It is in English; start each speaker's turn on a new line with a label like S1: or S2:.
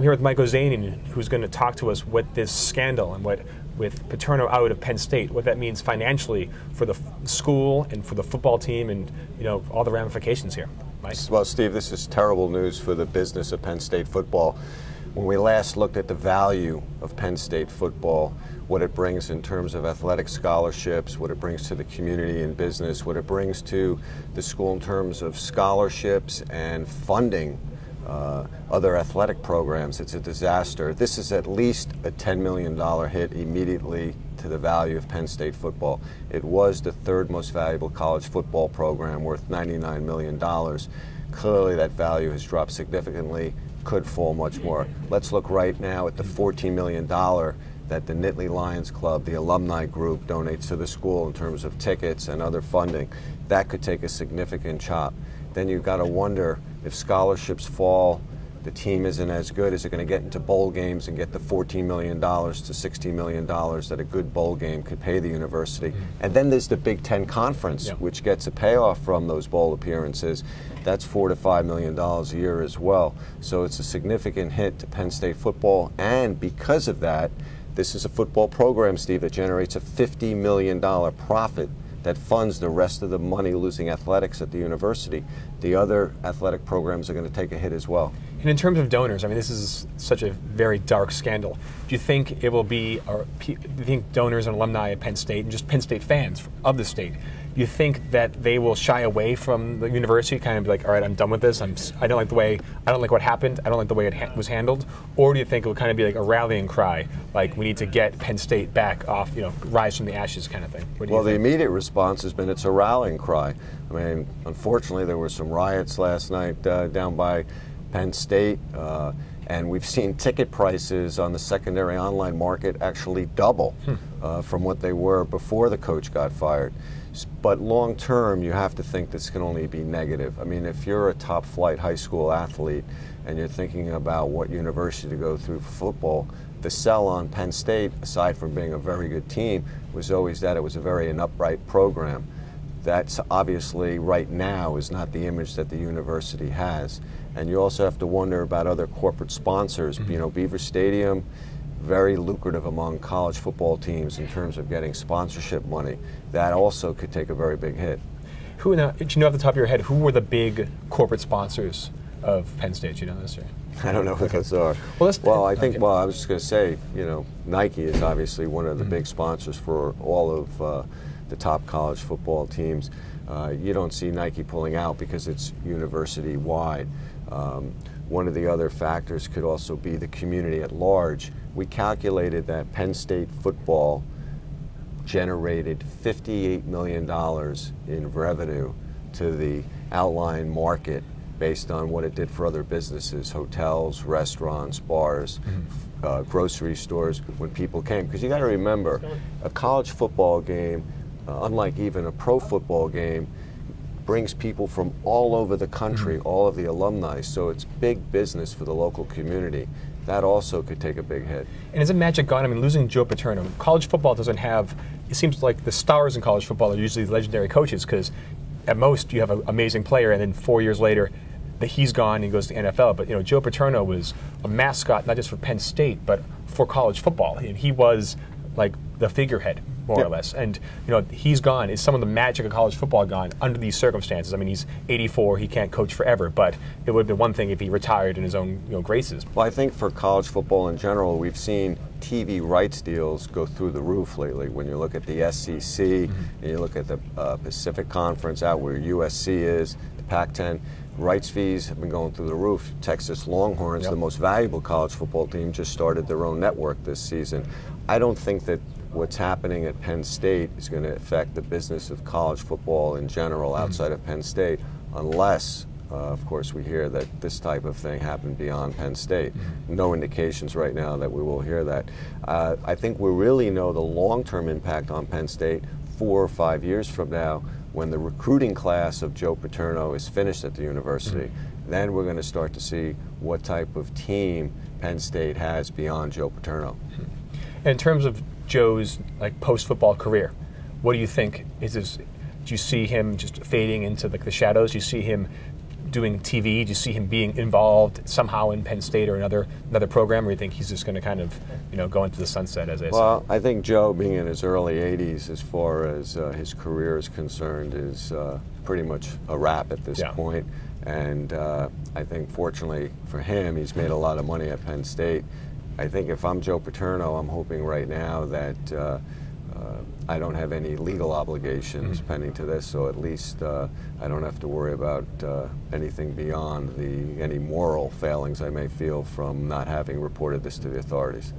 S1: I'm here with Mike Ozanian, who's going to talk to us what this scandal and what, with Paterno out of Penn State, what that means financially for the school and for the football team, and all the ramifications here. Mike?
S2: Well, Steve, this is terrible news for the business of Penn State football. When we last looked at the value of Penn State football, what it brings in terms of athletic scholarships, what it brings to the community and business, what it brings to the school in terms of scholarships and funding other athletic programs, it's a disaster. This is at least a $10 million hit immediately to the value of Penn State football. It was the third most valuable college football program, worth $99 million. Clearly that value has dropped significantly, could fall much more. Let's look right now at the $14 million that the Nittany Lions Club, the alumni group, donates to the school in terms of tickets and other funding. That could take a significant chop. Then you've got to wonder, if scholarships fall, the team isn't as good. Is it going to get into bowl games and get the $14 million to $16 million that a good bowl game could pay the university? And then there's the Big Ten Conference, which gets a payoff from those bowl appearances. That's $4 to $5 million a year as well. So it's a significant hit to Penn State football. And because of that, this is a football program, Steve, that generates a $50 million profit that funds the rest of the money-losing athletics at the university. The other athletic programs are going to take a hit as well.
S1: And in terms of donors, I mean, this is such a very dark scandal. Do you think it will be, or do you think donors and alumni at Penn State, and just Penn State fans of the state, do you think that they will shy away from the university, kind of be like, all right, I'm done with this, I don't like what happened, I don't like the way it was handled? Or do you think it will kind of be like a rallying cry, like we need to get Penn State back off, rise from the ashes kind of thing?
S2: Well, the immediate response has been it's a rallying cry. I mean, unfortunately, there were some riots last night down by Penn State, and we've seen ticket prices on the secondary online market actually double from what they were before the coach got fired. But long term, you have to think this can only be negative. I mean, if you're a top flight high school athlete and you're thinking about what university to go through for football, the sell on Penn State, aside from being a very good team, was always that it was a very upright program. That's obviously right now is not the image that the university has. And you also have to wonder about other corporate sponsors. Beaver Stadium, very lucrative among college football teams in terms of getting sponsorship money. That also could take a very big hit.
S1: Who, do you know off the top of your head, who were the big corporate sponsors of Penn State? Do you know this year?
S2: I don't know who those are. I think, I was just going to say, Nike is obviously one of the big sponsors for all of the top college football teams. You don't see Nike pulling out because it's university-wide. One of the other factors could also be the community at large. We calculated that Penn State football generated $58 million in revenue to the outlying market based on what it did for other businesses, hotels, restaurants, bars, grocery stores, when people came. Because you got to remember, a college football game, unlike even a pro football game, brings people from all over the country, all of the alumni, so it's big business for the local community. That also could take a big hit.
S1: And is it magic gone? I mean, losing Joe Paterno, college football doesn't have, it seems like the stars in college football are usually legendary coaches, because at most you have an amazing player and then 4 years later he's gone and he goes to the NFL. But Joe Paterno was a mascot not just for Penn State but for college football. And he was like the figurehead, more or less. And he's gone. Is some of the magic of college football gone under these circumstances? I mean, he's 84. He can't coach forever. But it would have been one thing if he retired in his own graces.
S2: Well, I think for college football in general, we've seen TV rights deals go through the roof lately. When you look at the SEC, and you look at the Pacific Conference out where USC is, the Pac-10, rights fees have been going through the roof. Texas Longhorns, the most valuable college football team, just started their own network this season. I don't think that what's happening at Penn State is going to affect the business of college football in general outside of Penn State, unless, of course, we hear that this type of thing happened beyond Penn State. No indications right now that we will hear that. I think we really know the long-term impact on Penn State 4 or 5 years from now, when the recruiting class of Joe Paterno is finished at the university. Then we're going to start to see what type of team Penn State has beyond Joe Paterno.
S1: In terms of Joe's post-football career, what do you think? Do you see him just fading into the shadows? Do you see him doing TV? Do you see him being involved somehow in Penn State or another program, or do you think he's just going to kind of go into the sunset, as I say?
S2: Well, I think Joe, being in his early 80s, as far as his career is concerned, is pretty much a wrap at this point. And I think, fortunately for him, he's made a lot of money at Penn State. I think if I'm Joe Paterno, I'm hoping right now that I don't have any legal obligations pending to this, so at least I don't have to worry about anything beyond any moral failings I may feel from not having reported this to the authorities.